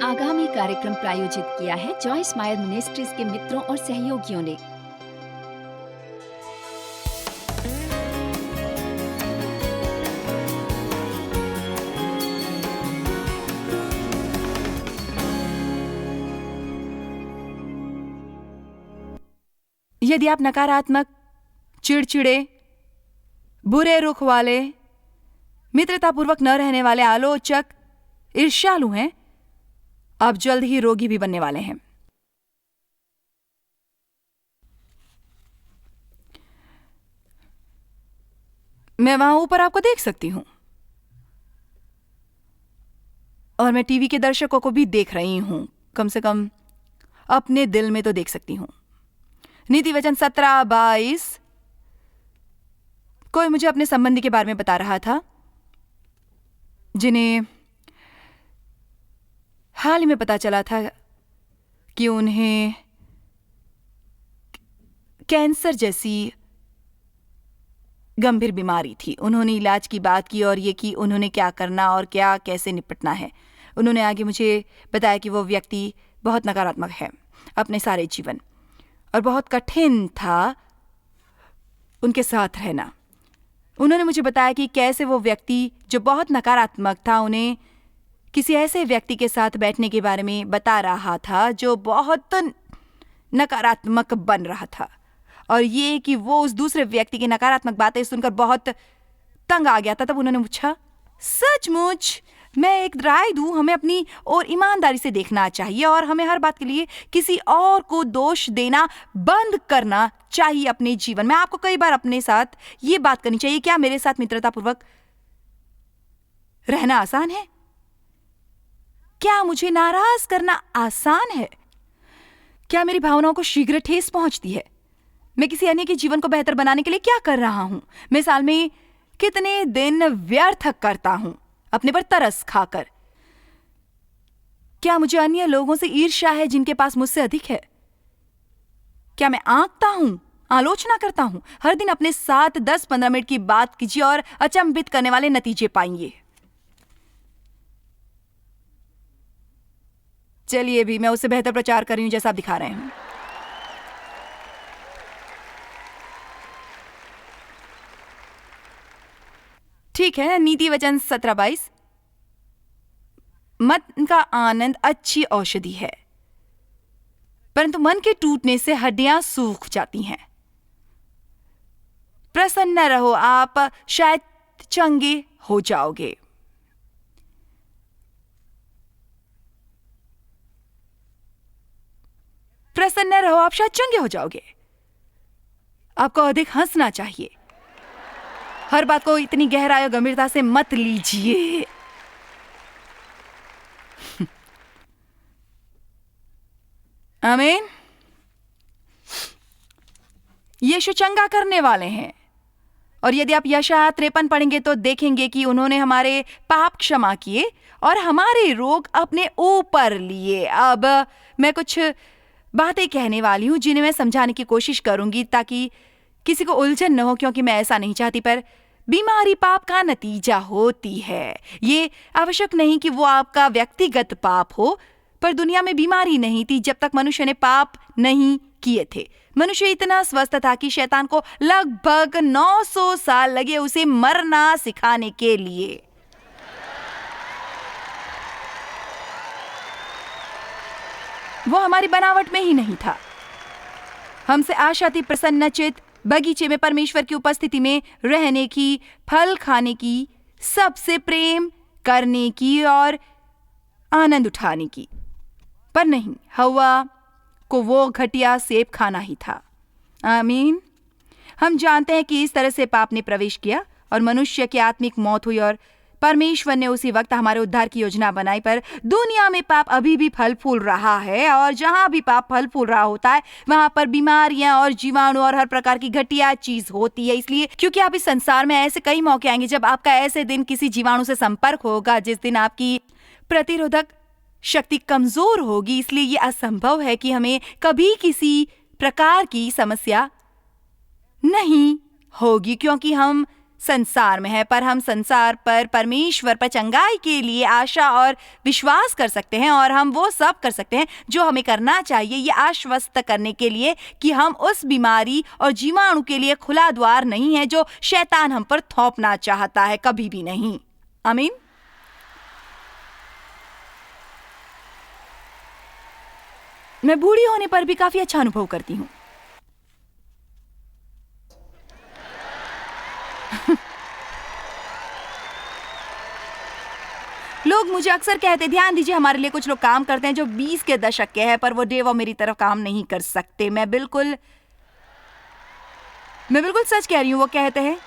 आगामी कार्यक्रम प्रायोजित किया है जॉयस मायर मिनिस्ट्रीज के मित्रों और सहयोगियों ने। यदि आप नकारात्मक, चिड़चिड़े, बुरे रुख वाले, मित्रतापूर्वक न रहने वाले, आलोचक, ईर्ष्यालु हैं, आप जल्द ही रोगी भी बनने वाले हैं। मैं वहां ऊपर आपको देख सकती हूं और मैं टीवी के दर्शकों को भी देख रही हूं। कम से कम अपने दिल में तो देख सकती हूं। नीति वचन 17-22 कोई मुझे अपने संबंधी के बारे में बता रहा था जिन्हें हाल ही में पता चला था कि उन्हें कैंसर जैसी गंभीर बीमारी थी। उन्होंने इलाज की बात की और ये कि उन्होंने क्या करना और क्या कैसे निपटना है। उन्होंने आगे मुझे बताया कि वो व्यक्ति बहुत नकारात्मक है अपने सारे जीवन, और बहुत कठिन था उनके साथ रहना। उन्होंने मुझे बताया कि कैसे वो व्यक्ति जो बहुत नकारात्मक था उन्हें किसी ऐसे व्यक्ति के साथ बैठने के बारे में बता रहा था जो बहुत नकारात्मक बन रहा था, और ये कि वो उस दूसरे व्यक्ति की नकारात्मक बातें सुनकर बहुत तंग आ गया था। तब उन्होंने पूछा, सचमुच मैं एक राय दूं, हमें अपनी और ईमानदारी से देखना चाहिए और हमें हर बात के लिए किसी और को दोष देना बंद करना चाहिए अपने जीवन में। आपको कई बार अपने साथ ये बात करनी चाहिए, क्या मेरे साथ मित्रतापूर्वक रहना आसान है? क्या मुझे नाराज करना आसान है? क्या मेरी भावनाओं को शीघ्र ठेस पहुंचती है? मैं किसी अन्य के जीवन को बेहतर बनाने के लिए क्या कर रहा हूं? मैं साल में कितने दिन व्यर्थ करता हूं अपने पर तरस खाकर? क्या मुझे अन्य लोगों से ईर्ष्या है जिनके पास मुझसे अधिक है? क्या मैं आंकता हूं, आलोचना करता हूं? हर दिन अपने साथ 10-15 मिनट की बात कीजिए और अचंभित करने वाले नतीजे पाएंगे। चलिए भी, मैं उससे बेहतर प्रचार कर रही हूं जैसा आप दिखा रहे हैं। ठीक है, नीति वचन 17-22 मन का आनंद अच्छी औषधि है, परंतु मन के टूटने से हड्डियां सूख जाती हैं। प्रसन्न रहो, आप शायद चंगे हो जाओगे। प्रसन्न रहो, आप शायद चंगे हो जाओगे। आपको अधिक हंसना चाहिए। हर बात को इतनी गहराई और गंभीरता से मत लीजिए। आमीन। यीशु चंगा करने वाले हैं, और यदि आप यशायाह 53 पढ़ेंगे तो देखेंगे कि उन्होंने हमारे पाप क्षमा किए और हमारे रोग अपने ऊपर लिए। अब मैं कुछ बातें कहने वाली हूं जिन्हें मैं समझाने की कोशिश करूंगी ताकि किसी को उलझन न हो, क्योंकि मैं ऐसा नहीं चाहती। पर बीमारी पाप का नतीजा होती है। ये आवश्यक नहीं कि वो आपका व्यक्तिगत पाप हो, पर दुनिया में बीमारी नहीं थी जब तक मनुष्य ने पाप नहीं किए थे। मनुष्य इतना स्वस्थ था कि शैतान को लगभग 900 साल लगे उसे मरना सिखाने के लिए। वो हमारी बनावट में ही नहीं था। हमसे आशा थी प्रसन्नचित बगीचे में परमेश्वर की उपस्थिति में रहने की, फल खाने की, सबसे प्रेम करने की और आनंद उठाने की। पर नहीं, हव्वा को वो घटिया सेब खाना ही था। आमीन। हम जानते हैं कि इस तरह से पाप ने प्रवेश किया और मनुष्य की आत्मिक मौत हुई, और परमेश्वर ने उसी वक्त हमारे उद्धार की योजना बनाई। पर दुनिया में पाप अभी भी फल फूल रहा है, और जहां भी पाप फल फूल रहा होता है वहां पर बीमारियां और जीवाणु और हर प्रकार की घटिया चीज होती है। इसलिए क्योंकि आप इस संसार में ऐसे कई मौके आएंगे जब आपका ऐसे दिन किसी जीवाणु से संपर्क होगा जिस दिन आपकी प्रतिरोधक शक्ति कमजोर होगी। इसलिए यह असंभव है कि हमें कभी किसी प्रकार की समस्या नहीं होगी, क्योंकि हम संसार में है, पर हम संसार पर परमेश्वर पर चंगाई के लिए आशा और विश्वास कर सकते हैं, और हम वो सब कर सकते हैं जो हमें करना चाहिए, ये आश्वस्त करने के लिए कि हम उस बीमारी और जीवाणु के लिए खुला द्वार नहीं है जो शैतान हम पर थोपना चाहता है, कभी भी नहीं। आमीन। मैं बूढ़ी होने पर भी काफी अच्छा अनुभव करती हूँ। लोग मुझे अक्सर कहते, ध्यान दीजिए, हमारे लिए कुछ लोग काम करते हैं जो 20 के दशक के हैं, पर वो डेव और मेरी तरफ काम नहीं कर सकते। मैं बिल्कुल सच कह रही हूँ। वो कहते हैं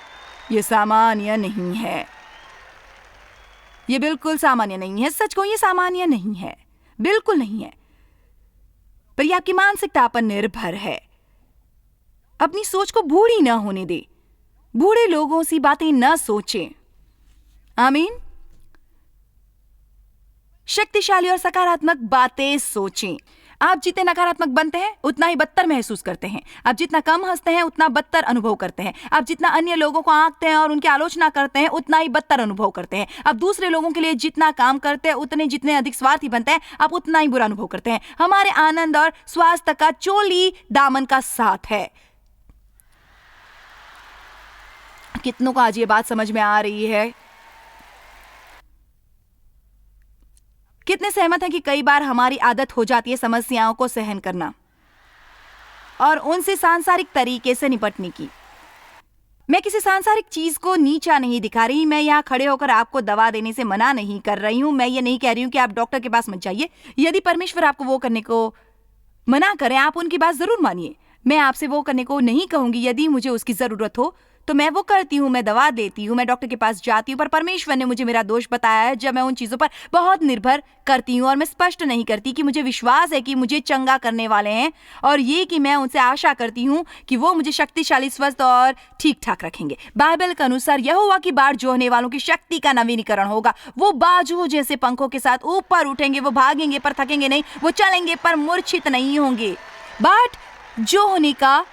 ये सामान्य नहीं है, ये बिल्कुल सामान्य नहीं है। सच कहूं, ये सामान्य नहीं है, बिल्कुल नहीं है। पर यह आपकी मानसिकता पर निर्भर है। अपनी सोच को बूढ़ी न होने दे। बूढ़े लोगों सी बातें न सोचें। आमीन। शक्तिशाली और सकारात्मक बातें सोचें। आप जितने नकारात्मक बनते हैं उतना ही बदतर महसूस करते हैं। आप जितना कम हंसते हैं उतना बदतर अनुभव करते हैं। आप जितना अन्य लोगों को आंकते हैं और उनकी आलोचना करते हैं उतना ही बदतर अनुभव करते हैं। आप दूसरे लोगों के लिए जितना काम करते हैं जितने अधिक स्वार्थी बनते हैं, आप उतना ही बुरा अनुभव करते हैं। हमारे आनंद और स्वास्थ्य का चोली दामन का साथ है। कितनों को आज ये बात समझ में आ रही है? कितने सहमत हैं कि कई बार हमारी आदत हो जाती है समस्याओं को सहन करना और उनसे सांसारिक तरीके से निपटने की। मैं किसी सांसारिक चीज को नीचा नहीं दिखा रही। मैं यहाँ खड़े होकर आपको दवा देने से मना नहीं कर रही हूँ। मैं ये नहीं कह रही हूँ कि आप डॉक्टर के पास मत जाइए। यदि परमेश्वर आपको वो करने को मना करें, आप उनकी बात जरूर मानिए। मैं आपसे वो करने को नहीं कहूंगी। यदि मुझे उसकी जरूरत हो तो मैं वो करती हूँ, मैं दवा देती हूँ, मैं डॉक्टर के पास जाती हूँ। पर परमेश्वर ने मुझे मेरा दोष बताया है जब मैं उन चीजों पर बहुत निर्भर करती हूँ और मैं स्पष्ट नहीं करती कि मुझे विश्वास है कि मुझे चंगा करने वाले हैं, और ये कि मैं उनसे आशा करती हूँ कि वो मुझे शक्तिशाली, स्वस्थ और ठीक ठाक रखेंगे। बाइबल के अनुसार यहोवा की बाट जोहने वालों की शक्ति का नवीनीकरण होगा। वो बाजू जैसे पंखों के साथ ऊपर उठेंगे। वो भागेंगे पर थकेंगे नहीं, वो चलेंगे पर मूर्छित नहीं होंगे। बाट जोहने का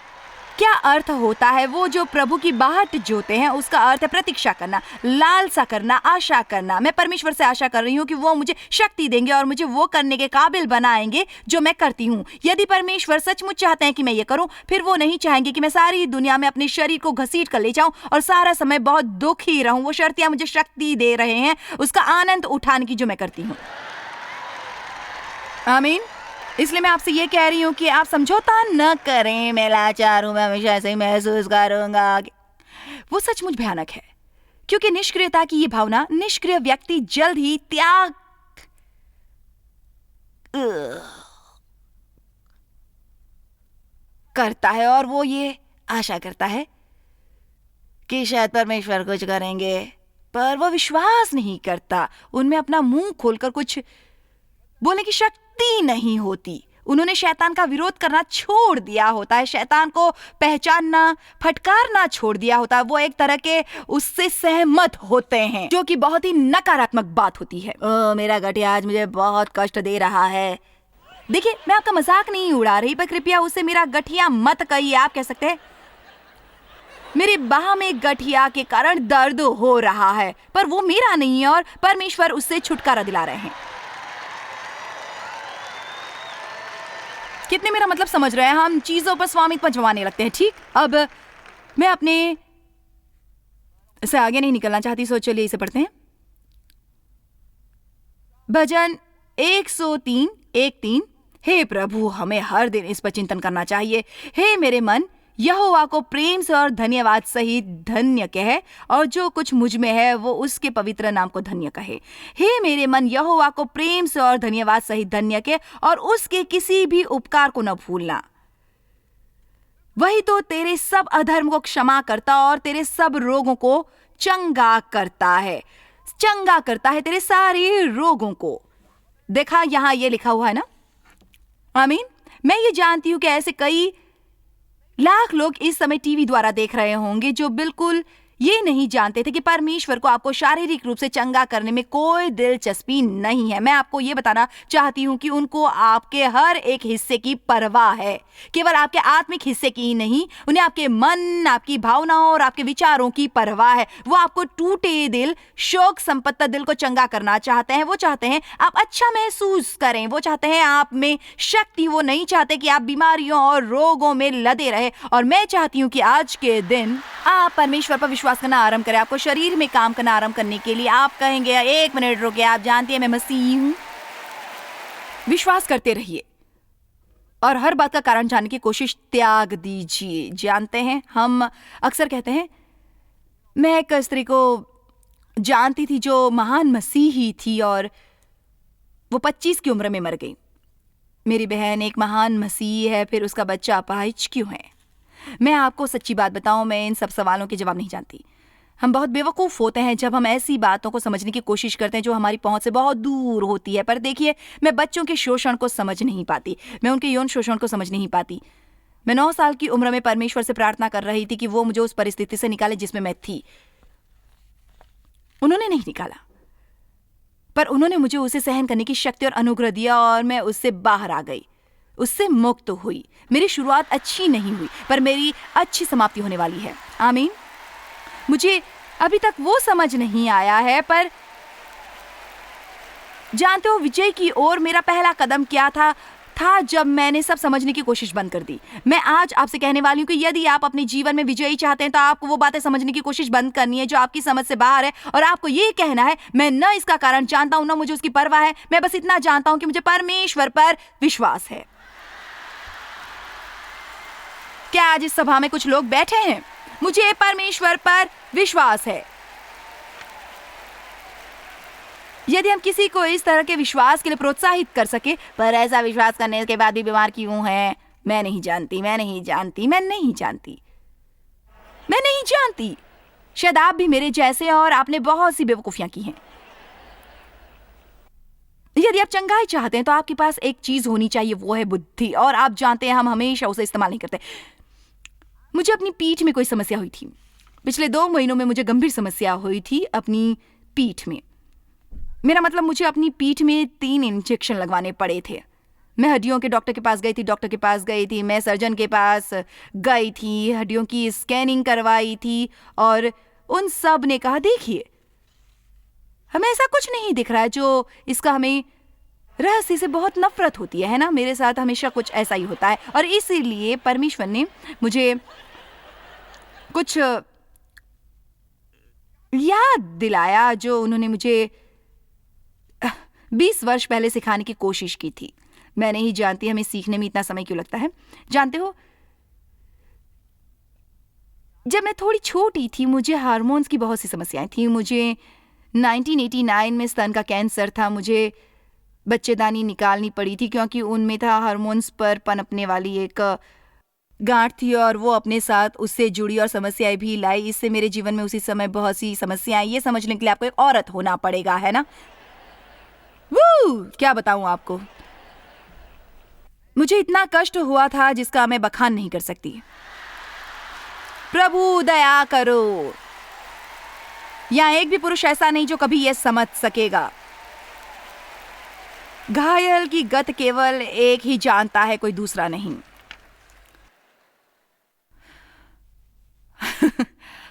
क्या अर्थ होता है? वो जो प्रभु की बाट जोते हैं उसका अर्थ है प्रतीक्षा करना, लालसा करना, आशा करना। मैं परमेश्वर से आशा कर रही हूँ कि वो मुझे शक्ति देंगे और मुझे वो करने के काबिल बनाएंगे जो मैं करती हूँ। यदि परमेश्वर सचमुच चाहते हैं कि मैं ये करूँ, फिर वो नहीं चाहेंगे कि मैं सारी दुनिया में अपने शरीर को घसीट कर ले जाऊं और सारा समय बहुत दुखी रहूं। वो शर्तियां मुझे शक्ति दे रहे हैं उसका आनंद उठाने की जो मैं करती हूँ। आमीन। इसलिए मैं आपसे ये कह रही हूँ कि आप समझौता न करें। मैं लाचार हूँ, मैं हमेशा ऐसे ही महसूस करूंगा। वो सचमुच भयानक है, क्योंकि निष्क्रियता की ये भावना निष्क्रिय व्यक्ति जल्द ही त्याग करता है, और वो ये आशा करता है कि शायद परमेश्वर कुछ करेंगे, पर वो विश्वास नहीं करता। उनमें अपना मुंह खोलकर कुछ बोलने की शक्ति नहीं होती। उन्होंने शैतान का विरोध करना छोड़ दिया होता है, शैतान को पहचानना, फटकारना छोड़ दिया होता है। वो एक तरह के उससे सहमत होते हैं, जो कि बहुत ही नकारात्मक बात होती है। मेरा गठिया आज मुझे बहुत कष्ट दे रहा है। देखिए, मैं आपका मजाक नहीं उड़ा रही, पर कृपया उसे मेरा गठिया मत कहिए। आप कह सकते हैं मेरे बाह में गठिया के कारण दर्द हो रहा है, पर वो मेरा नहीं है और परमेश्वर उससे छुटकारा दिला रहे हैं। कितने मेरा मतलब समझ रहे हैं? हम चीजों पर स्वामित्व जमाने लगते हैं। ठीक, अब मैं अपने से आगे नहीं निकलना चाहती, सो चलिए इसे पढ़ते हैं। भजन 103:1-3। हे प्रभु, हमें हर दिन इस पर चिंतन करना चाहिए। हे मेरे मन, यहोवा को प्रेम से और धन्यवाद सहित धन्य कहे, और जो कुछ मुझ में है वो उसके पवित्र नाम को धन्य कहे। हे मेरे मन, यहोवा को प्रेम से और धन्यवाद सहित धन्य कहे, और उसके किसी भी उपकार को न भूलना। वही तो तेरे सब अधर्म को क्षमा करता और तेरे सब रोगों को चंगा करता है। चंगा करता है तेरे सारे रोगों को। देखा, यहां ये लिखा हुआ है ना। आमीन। मैं ये जानती हूं कि ऐसे कई लाख लोग इस समय टीवी द्वारा देख रहे होंगे जो बिल्कुल ये नहीं जानते थे कि परमेश्वर को आपको शारीरिक रूप से चंगा करने में कोई दिलचस्पी नहीं है। मैं आपको ये बताना चाहती हूँ कि उनको आपके हर एक हिस्से की परवाह है, केवल आपके आत्मिक हिस्से की ही नहीं, उन्हें आपके मन, आपकी भावनाओं और आपके विचारों की परवाह है। वो आपको टूटे दिल, शोक संपत्त दिल को चंगा करना चाहते हैं। वो चाहते हैं आप अच्छा महसूस करें, वो चाहते हैं आप में शक्ति, वो नहीं चाहते कि आप बीमारियों और रोगों में लदे रहे। और मैं चाहती हूँ कि आज के दिन आप परमेश्वर पर विश्वास करना आरंभ करें। आपको शरीर में काम करना आरंभ करने के लिए आप कहेंगे 1 मिनट रुकिए, आप जानती हैं मैं मसीह हूं। विश्वास करते रहिए और हर बात का कारण जानने की कोशिश त्याग दीजिए। जानते हैं, हम अक्सर कहते हैं, मैं एक स्त्री को जानती थी जो महान मसीही थी और वो 25 की उम्र में मर गई। मेरी बहन एक महान मसीही है, फिर उसका बच्चा अपाहिज क्यों है? मैं आपको सच्ची बात बताऊं, मैं इन सब सवालों के जवाब नहीं जानती। हम बहुत बेवकूफ़ होते हैं जब हम ऐसी बातों को समझने की कोशिश करते हैं जो हमारी पहुंच से बहुत दूर होती है। पर देखिए, मैं बच्चों के शोषण को समझ नहीं पाती, मैं उनके यौन शोषण को समझ नहीं पाती। मैं 9 साल की उम्र में परमेश्वर से प्रार्थना कर रही थी कि वो मुझे उस परिस्थिति से निकाले जिसमें मैं थी। उन्होंने नहीं निकाला, पर उन्होंने मुझे उसे सहन करने की शक्ति और अनुग्रह दिया और मैं उससे बाहर आ गई, उससे मुक्त हुई। मेरी शुरुआत अच्छी नहीं हुई, पर मेरी अच्छी समाप्ति होने वाली है। आमीन। मुझे अभी तक वो समझ नहीं आया है, पर जानते हो विजय की ओर मेरा पहला कदम क्या था जब मैंने सब समझने की कोशिश बंद कर दी। मैं आज आपसे कहने वाली हूँ कि यदि आप अपने जीवन में विजयी चाहते हैं तो आपको वो बातें समझने की कोशिश बंद करनी है जो आपकी समझ से बाहर है, और आपको ये कहना है मैं न इसका कारण जानता हूँ न मुझे उसकी परवाह है, मैं बस इतना जानता हूँ कि मुझे परमेश्वर पर विश्वास है। क्या आज इस सभा में कुछ लोग बैठे हैं? मुझे परमेश्वर पर विश्वास है। यदि हम किसी को इस तरह के विश्वास के लिए प्रोत्साहित कर सके, पर ऐसा विश्वास करने के बाद भी बीमार क्यों है? मैं नहीं जानती। शायद आप भी मेरे जैसे और आपने बहुत सी बेवकूफियां की हैं। यदि आप चंगाई चाहते हैं तो आपके पास एक चीज होनी चाहिए, वो है बुद्धि, और आप जानते हैं हम हमेशा उसे इस्तेमाल नहीं करते। मुझे अपनी पीठ में कोई समस्या हुई थी। पिछले 2 महीनों में मुझे गंभीर समस्या हुई थी अपनी पीठ में। मेरा मतलब, मुझे अपनी पीठ में 3 इंजेक्शन लगवाने पड़े थे। मैं हड्डियों के डॉक्टर के पास गई थी, मैं सर्जन के पास गई थी, हड्डियों की स्कैनिंग करवाई थी, और उन सब ने कहा देखिए हमें ऐसा कुछ नहीं दिख रहा है जो इसका हमें रहस्य से बहुत नफरत होती है ना? मेरे साथ हमेशा कुछ ऐसा ही होता है, और इसीलिए परमेश्वर ने मुझे कुछ याद दिलाया जो उन्होंने मुझे 20 वर्ष पहले सिखाने की कोशिश की थी। मैं नहीं जानती हमें सीखने में इतना समय क्यों लगता है। जानते हो, जब मैं थोड़ी छोटी थी मुझे हार्मोन्स की बहुत सी समस्याएं थी। मुझे 1989 में स्तन का कैंसर था। मुझे बच्चेदानी निकालनी पड़ी थी क्योंकि उनमें था हार्मोन्स पर पनपने वाली एक गांठ थी, और वो अपने साथ उससे जुड़ी और समस्याएं भी लाई। इससे मेरे जीवन में उसी समय बहुत सी समस्याएं। ये समझने के लिए आपको एक औरत होना पड़ेगा, है ना? क्या बताऊं आपको, मुझे इतना कष्ट हुआ था जिसका मैं बखान नहीं कर सकती। प्रभु दया करो, यहां एक भी पुरुष ऐसा नहीं जो कभी यह समझ सकेगा। घायल की गत केवल एक ही जानता है, कोई दूसरा नहीं।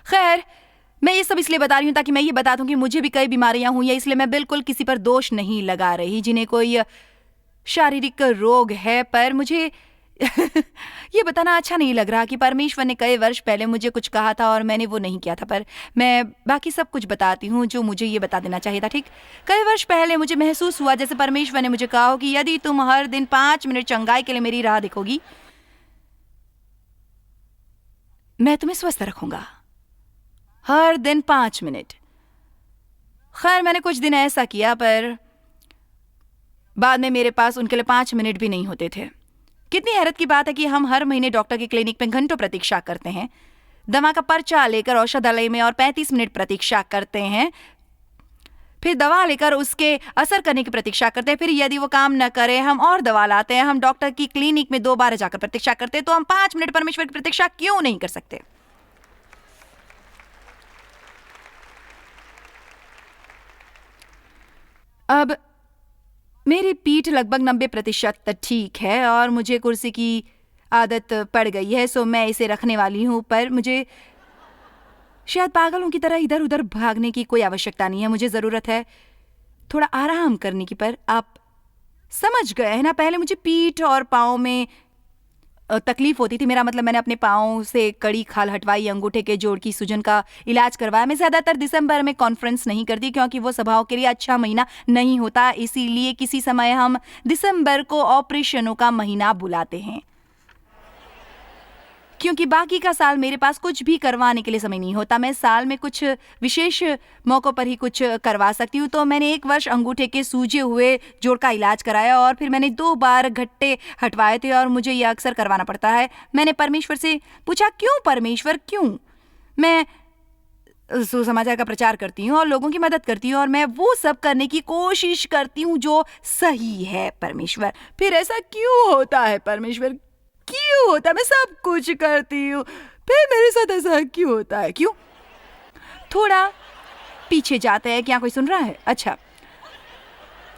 खैर, मैं ये सब इसलिए बता रही हूं ताकि मैं ये बता दूं कि मुझे भी कई बीमारियां हुई हैं, इसलिए मैं बिल्कुल किसी पर दोष नहीं लगा रही जिन्हें कोई शारीरिक रोग है। पर मुझे ये बताना अच्छा नहीं लग रहा कि परमेश्वर ने कई वर्ष पहले मुझे कुछ कहा था और मैंने वो नहीं किया था, पर मैं बाकी सब कुछ बताती हूँ जो मुझे ये बता देना चाहिए था। ठीक, कई वर्ष पहले मुझे महसूस हुआ जैसे परमेश्वर ने मुझे कहा हो कि यदि तुम हर दिन 5 मिनट चंगाई के लिए मेरी राह देखोगी, मैं तुम्हें स्वस्थ रखूंगा। हर दिन 5 मिनट। खैर, मैंने कुछ दिन ऐसा किया, पर बाद में मेरे पास उनके लिए 5 मिनट भी नहीं होते थे। कितनी हैरत की बात है कि हम हर महीने डॉक्टर की क्लिनिक में घंटों प्रतीक्षा करते हैं, दवा का पर्चा लेकर औषधालय में और 35 मिनट प्रतीक्षा करते हैं, फिर दवा लेकर उसके असर करने की प्रतीक्षा करते हैं, फिर यदि वो काम न करे हम और दवा लाते हैं। हम डॉक्टर की क्लिनिक में 2 बार जाकर प्रतीक्षा करते हैं, तो हम 5 मिनट परमेश्वर की प्रतीक्षा क्यों नहीं कर सकते? अब मेरी पीठ लगभग 90% ठीक है और मुझे कुर्सी की आदत पड़ गई है, सो मैं इसे रखने वाली हूँ। पर मुझे शायद पागलों की तरह इधर उधर भागने की कोई आवश्यकता नहीं है। मुझे ज़रूरत है थोड़ा आराम करने की। पर आप समझ गए हैं ना, पहले मुझे पीठ और पाँव में तकलीफ होती थी। मेरा मतलब मैंने अपने पाँव से कड़ी खाल हटवाई, अंगूठे के जोड़ की सूजन का इलाज करवाया। मैं ज़्यादातर दिसंबर में कॉन्फ्रेंस नहीं करती क्योंकि वो सभाओं के लिए अच्छा महीना नहीं होता। इसीलिए किसी समय हम दिसंबर को ऑपरेशनों का महीना बुलाते हैं, क्योंकि बाकी का साल मेरे पास कुछ भी करवाने के लिए समय नहीं होता। मैं साल में कुछ विशेष मौक़ों पर ही कुछ करवा सकती हूँ। तो मैंने 1 वर्ष अंगूठे के सूजे हुए जोड़ का इलाज कराया और फिर मैंने 2 बार गट्टे हटवाए थे और मुझे यह अक्सर करवाना पड़ता है। मैंने परमेश्वर से पूछा, क्यों परमेश्वर, क्यों? मैं सुसमाचार का प्रचार करती हूँ और लोगों की मदद करती हूँ और मैं वो सब करने की कोशिश करती हूँ जो सही है परमेश्वर। फिर ऐसा क्यों होता है परमेश्वर, क्यों होता है? मैं सब कुछ करती हूँ, फिर मेरे साथ ऐसा क्यों होता है, क्यों? थोड़ा पीछे जाते हैं। क्या कोई सुन रहा है? अच्छा,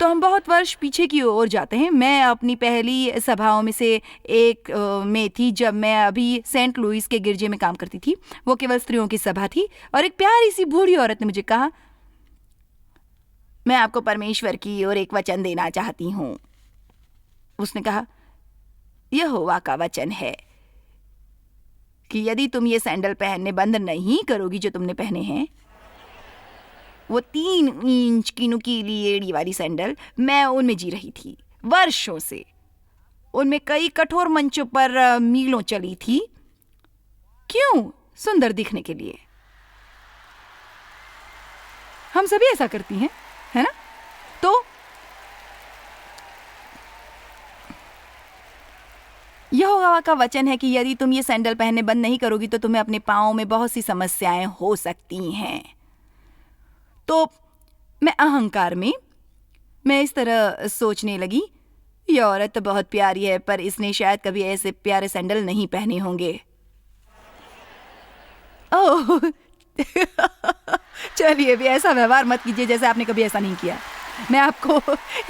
तो हम बहुत वर्ष पीछे की ओर जाते हैं। मैं अपनी पहली सभाओं में से एक में थी जब मैं अभी सेंट लुइस के गिरजे में काम करती थी। वो केवल स्त्रियों की सभा थी और एक प्यारी सी बूढ़ी औरत ने मुझे कहा, मैं आपको परमेश्वर की ओर एक वचन देना चाहती हूँ। उसने कहा, यहोवा का वचन है कि यदि तुम ये सैंडल पहनने बंद नहीं करोगी जो तुमने पहने हैं, वो 3 इंच की नुकीली एड़ी वाली सैंडल, मैं उनमें जी रही थी वर्षों से। उनमें कई कठोर मंचों पर मीलों चली थी। क्यों? सुंदर दिखने के लिए। हम सभी ऐसा करती हैं, है ना? तो यहोवा का वचन है कि यदि तुम ये सैंडल पहनने बंद नहीं करोगी तो तुम्हें अपने पाँव में बहुत सी समस्याएं हो सकती हैं। तो मैं अहंकार में मैं इस तरह सोचने लगी, ये औरत तो बहुत प्यारी है पर इसने शायद कभी ऐसे प्यारे सैंडल नहीं पहने होंगे। ओह चलिए भी ऐसा व्यवहार मत कीजिए जैसे आपने कभी ऐसा नहीं किया। मैं आपको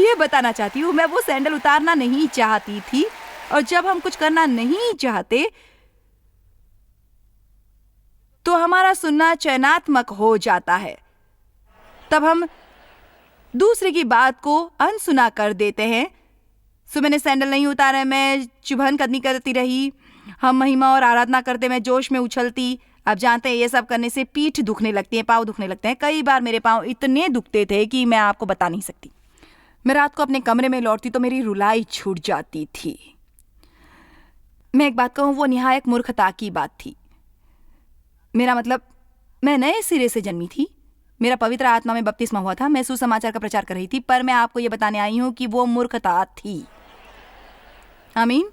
ये बताना चाहती हूँ, मैं वो सैंडल उतारना नहीं चाहती थी। और जब हम कुछ करना नहीं चाहते तो हमारा सुनना चयनात्मक हो जाता है। तब हम दूसरे की बात को अनसुना कर देते हैं। सो मैंने सैंडल नहीं उतारे, मैं चुभन कदमी करती रही। हम महिमा और आराधना करते, मैं जोश में उछलती। अब जानते हैं ये सब करने से पीठ दुखने लगती है, पाँव दुखने लगते हैं। कई बार मेरे पाँव इतने दुखते थे कि मैं आपको बता नहीं सकती। मैं रात को अपने कमरे में लौटती तो मेरी रुलाई छूट जाती थी। मैं एक बात कहूँ, वो निहायत मूर्खता की बात थी। मेरा मतलब, मैं नए सिरे से जन्मी थी। मेरा पवित्र आत्मा में बपतिस्मा हुआ था। मैं सुसमाचार का प्रचार कर रही थी, पर मैं आपको ये बताने आई हूँ कि वो मूर्खता थी। आमीन,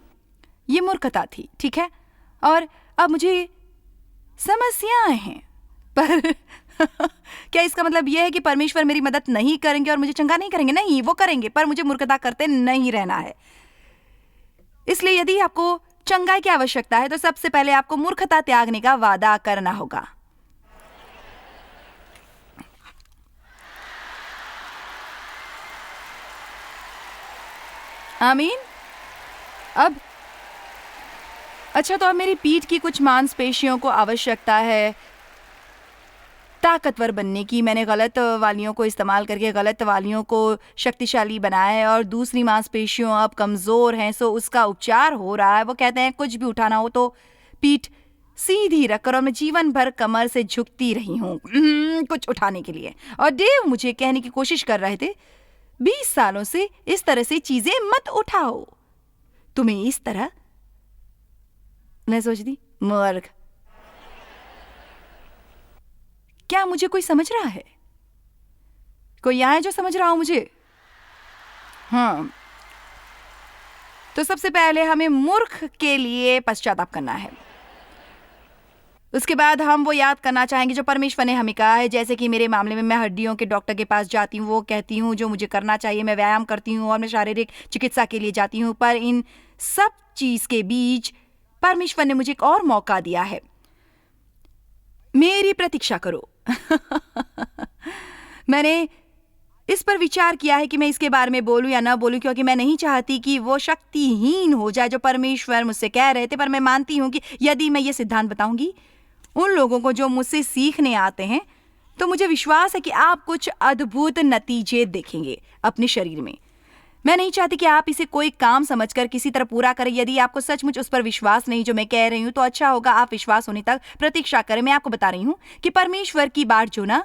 ये मूर्खता थी, ठीक है? और अब मुझे समस्याएं हैं, पर क्या इसका मतलब यह है कि परमेश्वर मेरी मदद नहीं करेंगे और मुझे चंगा नहीं करेंगे? नहीं, वो करेंगे, पर मुझे मूर्खता करते नहीं रहना है। इसलिए यदि आपको चंगाई की आवश्यकता है तो सबसे पहले आपको मूर्खता त्यागने का वादा करना होगा। आमीन। अब अच्छा, तो अब मेरी पीठ की कुछ मांसपेशियों को आवश्यकता है ताकतवर बनने की। मैंने गलत वालियों को इस्तेमाल करके गलत वालियों को शक्तिशाली बनाया है और दूसरी मांसपेशियों अब कमज़ोर हैं, सो उसका उपचार हो रहा है। वो कहते हैं कुछ भी उठाना हो तो पीठ सीधी रखकर, और मैं जीवन भर कमर से झुकती रही हूँ कुछ उठाने के लिए। और डेव मुझे कहने की कोशिश कर रहे थे, 20 सालों से इस तरह से चीज़ें मत उठाओ, तुम्हें इस तरह। मैं सोचती, मूर्ख, क्या मुझे कोई समझ रहा है? कोई यहाँ है जो समझ रहा हो मुझे? हाँ, तो सबसे पहले हमें मूर्ख के लिए पश्चाताप करना है। उसके बाद हम वो याद करना चाहेंगे जो परमेश्वर ने हमें कहा है। जैसे कि मेरे मामले में मैं हड्डियों के डॉक्टर के पास जाती हूँ, वो कहती हूँ जो मुझे करना चाहिए। मैं व्यायाम करती हूँ और मैं शारीरिक चिकित्सा के लिए जाती हूँ। पर इन सब चीज़ के बीच परमेश्वर ने मुझे एक और मौका दिया है। मेरी प्रतीक्षा करो। मैंने इस पर विचार किया है कि मैं इसके बारे में बोलूं या ना बोलूं, क्योंकि मैं नहीं चाहती कि वो शक्तिहीन हो जाए जो परमेश्वर मुझसे कह रहे थे। पर मैं मानती हूं कि यदि मैं ये सिद्धांत बताऊंगी उन लोगों को जो मुझसे सीखने आते हैं, तो मुझे विश्वास है कि आप कुछ अद्भुत नतीजे देखेंगे अपने शरीर में। मैं नहीं चाहती कि आप इसे कोई काम समझकर किसी तरह पूरा करें। यदि आपको सचमुच उस पर विश्वास नहीं जो मैं कह रही हूं, तो अच्छा होगा आप विश्वास होने तक प्रतीक्षा करें। मैं आपको बता रही हूं कि परमेश्वर की बाट जो ना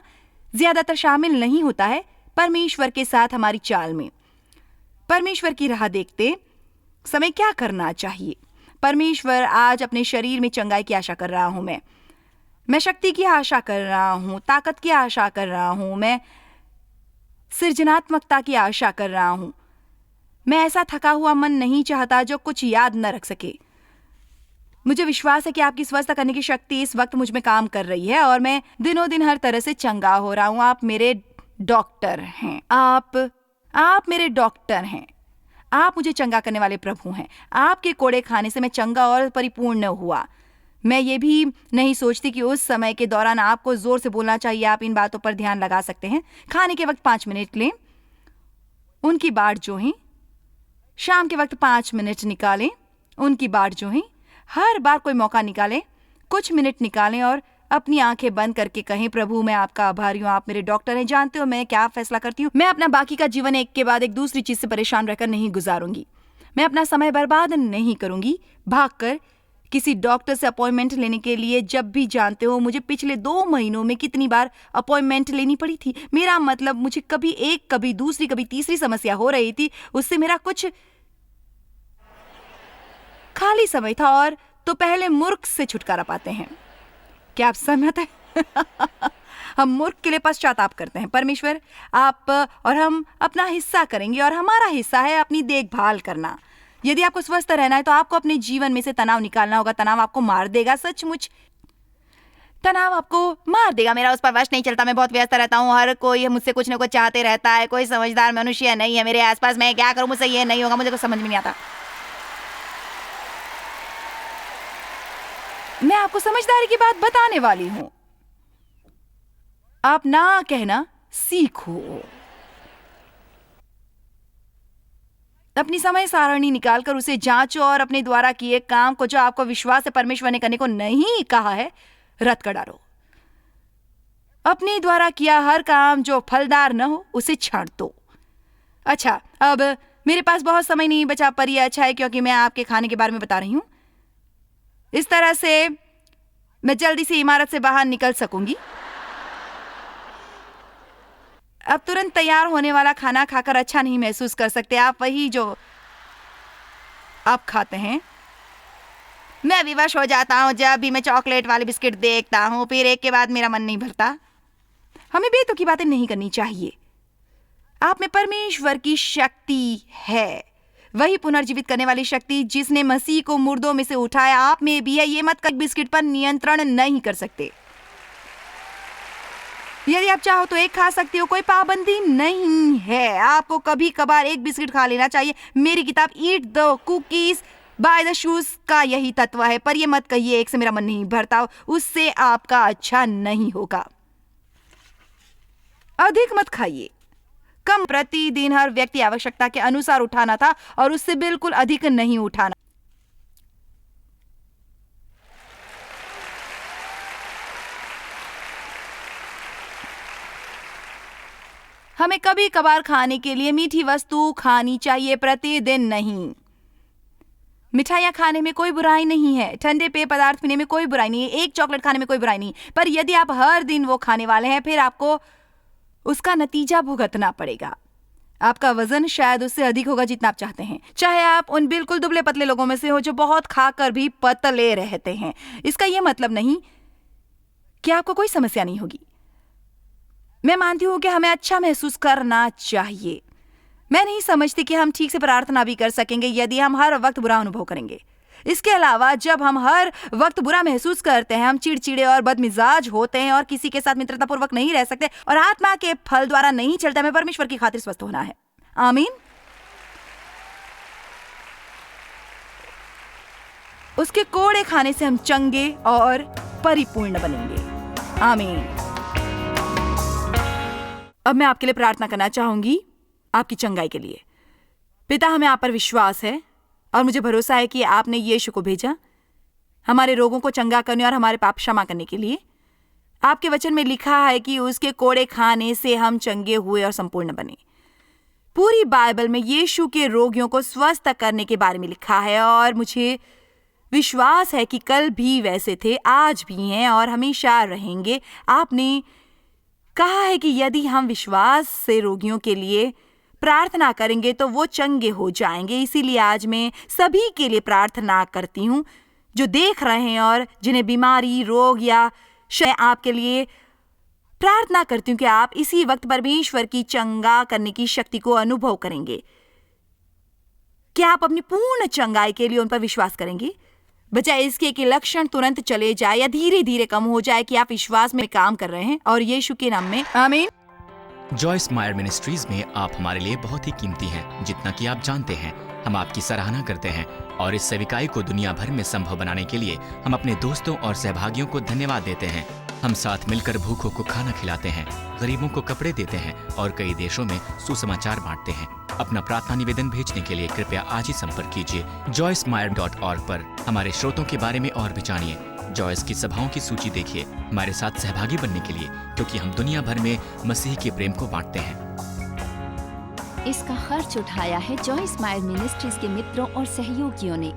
ज्यादातर शामिल नहीं होता है परमेश्वर के साथ हमारी चाल में। परमेश्वर की राह देखते समय क्या करना चाहिए। परमेश्वर आज अपने शरीर में चंगाई की आशा कर रहा हूं। मैं शक्ति की आशा कर रहा हूं, ताकत की आशा कर रहा हूं, मैं सृजनात्मकता की आशा कर रहा हूं। मैं ऐसा थका हुआ मन नहीं चाहता जो कुछ याद न रख सके। मुझे विश्वास है कि आपकी स्वस्थ करने की शक्ति इस वक्त मुझ में काम कर रही है और मैं दिनों दिन हर तरह से चंगा हो रहा हूं। आप मेरे डॉक्टर हैं। आप मेरे डॉक्टर हैं। आप मुझे चंगा करने वाले प्रभु हैं। आपके कोड़े खाने से मैं चंगा और परिपूर्ण हुआ। मैं ये भी नहीं सोचती कि उस समय के दौरान आपको जोर से बोलना चाहिए। आप इन बातों पर ध्यान लगा सकते हैं। खाने के वक्त 5 मिनट लें, उनकी बाट जो है। शाम के वक्त 5 मिनट निकालें, उनकी बाट जो है। हर बार कोई मौका निकालें, कुछ मिनट निकालें और अपनी आंखें बंद करके कहें, प्रभु मैं आपका आभारी हूँ, आप मेरे डॉक्टर हैं। जानते हो मैं क्या फैसला करती हूँ? मैं अपना बाकी का जीवन एक के बाद एक दूसरी चीज से परेशान रहकर नहीं गुजारूंगी। मैं अपना समय बर्बाद नहीं करूंगी भागकर किसी डॉक्टर से अपॉइंटमेंट लेने के लिए। जब भी जानते हो मुझे पिछले 2 महीनों में कितनी बार अपॉइंटमेंट लेनी पड़ी थी। मेरा मतलब मुझे कभी एक, कभी दूसरी, कभी तीसरी समस्या हो रही थी। उससे मेरा कुछ खाली समय था और तो पहले मूर्ख से छुटकारा पाते हैं। क्या आप सहमत हैं? हम मूर्ख के लिए पश्चाताप करते हैं। परमेश्वर आप और हम अपना हिस्सा करेंगे और हमारा हिस्सा है अपनी देखभाल करना। यदि आपको स्वस्थ रहना है तो आपको अपने जीवन में से तनाव निकालना होगा। तनाव आपको मार देगा, सचमुच तनाव आपको मार देगा। मेरा उस पर वश नहीं चलता, मैं बहुत व्यस्त रहता हूँ। हर कोई मुझसे कुछ न कुछ चाहते रहता है। कोई समझदार मनुष्य नहीं है मेरे आसपास। मैं क्या करूँ? मुझसे ये नहीं होगा। मुझे कुछ समझ में नहीं आता। मैं आपको समझदारी की बात बताने वाली हूं। आप ना कहना सीखो। अपनी समय सारणी निकालकर उसे जांचो और अपने द्वारा किए काम को जो आपको विश्वास से परमेश्वर ने करने को नहीं कहा है, रद्द कर डालो। अपने द्वारा किया हर काम जो फलदार न हो उसे छांट दो। अच्छा, अब मेरे पास बहुत समय नहीं बचा, पर यह अच्छा है क्योंकि मैं आपके खाने के बारे में बता रही हूं। इस तरह से मैं जल्दी से इमारत से बाहर निकल सकूंगी। अब तुरंत तैयार होने वाला खाना खाकर अच्छा नहीं महसूस कर सकते आप, वही जो आप खाते हैं। मैं विवश हो जाता हूं जब भी मैं चॉकलेट वाले बिस्किट देखता हूं, फिर एक के बाद मेरा मन नहीं भरता। हमें बेतुकी बातें नहीं करनी चाहिए। आप में परमेश्वर की शक्ति है, वही पुनर्जीवित करने वाली शक्ति जिसने मसीह को मुर्दों में से उठाया आप में भी है। ये मत कर बिस्किट पर नियंत्रण नहीं कर सकते। यदि आप चाहो तो एक खा सकते हो, कोई पाबंदी नहीं है। आपको कभी कभार एक बिस्किट खा लेना चाहिए। मेरी किताब eat the cookies by the shoes का यही तत्व है। पर यह मत कहिए एक से मेरा मन नहीं भरता, उससे आपका अच्छा नहीं होगा। अधिक मत खाइए। कम प्रतिदिन हर व्यक्ति आवश्यकता के अनुसार उठाना था और उससे बिल्कुल अधिक नहीं उठाना। हमें कभी कभार खाने के लिए मीठी वस्तु खानी चाहिए, प्रतिदिन नहीं। मिठाइयाँ खाने में कोई बुराई नहीं है, ठंडे पेय पदार्थ पीने में कोई बुराई नहीं है, एक चॉकलेट खाने में कोई बुराई नहीं। पर यदि आप हर दिन वो खाने वाले हैं, फिर आपको उसका नतीजा भुगतना पड़ेगा। आपका वजन शायद उससे अधिक होगा जितना आप चाहते हैं, चाहे आप उन बिल्कुल दुबले पतले लोगों में से हो जो बहुत खाकर भी पतले रहते हैं। इसका यह मतलब नहीं कि आपको कोई समस्या नहीं होगी। मैं मानती हूं कि हमें अच्छा महसूस करना चाहिए। मैं नहीं समझती कि हम ठीक से प्रार्थना भी कर सकेंगे यदि हम हर वक्त बुरा अनुभव करेंगे। इसके अलावा जब हम हर वक्त बुरा महसूस करते हैं, हम चिड़चिड़े और बदमिजाज होते हैं और किसी के साथ मित्रतापूर्वक नहीं रह सकते और आत्मा के फल द्वारा नहीं चलता। हमें परमेश्वर की खातिर स्वस्थ होना है। आमीन। उसके कोड़े खाने से हम चंगे और परिपूर्ण बनेंगे। आमीन। अब मैं आपके लिए प्रार्थना करना चाहूंगी, आपकी चंगाई के लिए। पिता, हमें आप पर विश्वास है और मुझे भरोसा है कि आपने यीशु को भेजा हमारे रोगों को चंगा करने और हमारे पाप क्षमा करने के लिए। आपके वचन में लिखा है कि उसके कोड़े खाने से हम चंगे हुए और संपूर्ण बने। पूरी बाइबल में यीशु के रोगियों को स्वस्थ करने के बारे में लिखा है और मुझे विश्वास है कि कल भी वैसे थे, आज भी हैं और हमेशा रहेंगे। आपने कहा है कि यदि हम विश्वास से रोगियों के लिए प्रार्थना करेंगे तो वो चंगे हो जाएंगे। इसीलिए आज मैं सभी के लिए प्रार्थना करती हूँ जो देख रहे हैं और जिन्हें बीमारी, रोग या शय, आपके लिए प्रार्थना करती हूँ कि आप इसी वक्त परमेश्वर की चंगा करने की शक्ति को अनुभव करेंगे। क्या आप अपनी पूर्ण चंगाई के लिए उन पर विश्वास करेंगे, बजाय इसके कि लक्षण तुरंत चले जाए या धीरे धीरे कम हो जाए, कि आप विश्वास में काम कर रहे हैं। और यीशु के नाम में आमीन। जॉयस मायर मिनिस्ट्रीज में आप हमारे लिए बहुत ही कीमती हैं, जितना कि आप जानते हैं। हम आपकी सराहना करते हैं और इस सेविकाई को दुनिया भर में संभव बनाने के लिए हम अपने दोस्तों और सहभागियों को धन्यवाद देते हैं। हम साथ मिलकर भूखों को खाना खिलाते हैं, गरीबों को कपड़े देते हैं और कई देशों में सुसमाचार बांटते हैं। अपना प्रार्थना निवेदन भेजने के लिए कृपया आज ही संपर्क कीजिए joycemeyer.org पर। हमारे स्रोतों के बारे में और भी जानिए। जॉयस की सभाओं की सूची देखिए हमारे साथ सहभागी बनने के लिए, क्योंकि हम दुनिया भर में मसीह के प्रेम को बांटते हैं। इसका खर्च उठाया है जॉयस मायर मिनिस्ट्रीज के मित्रों और सहयोगियों ने।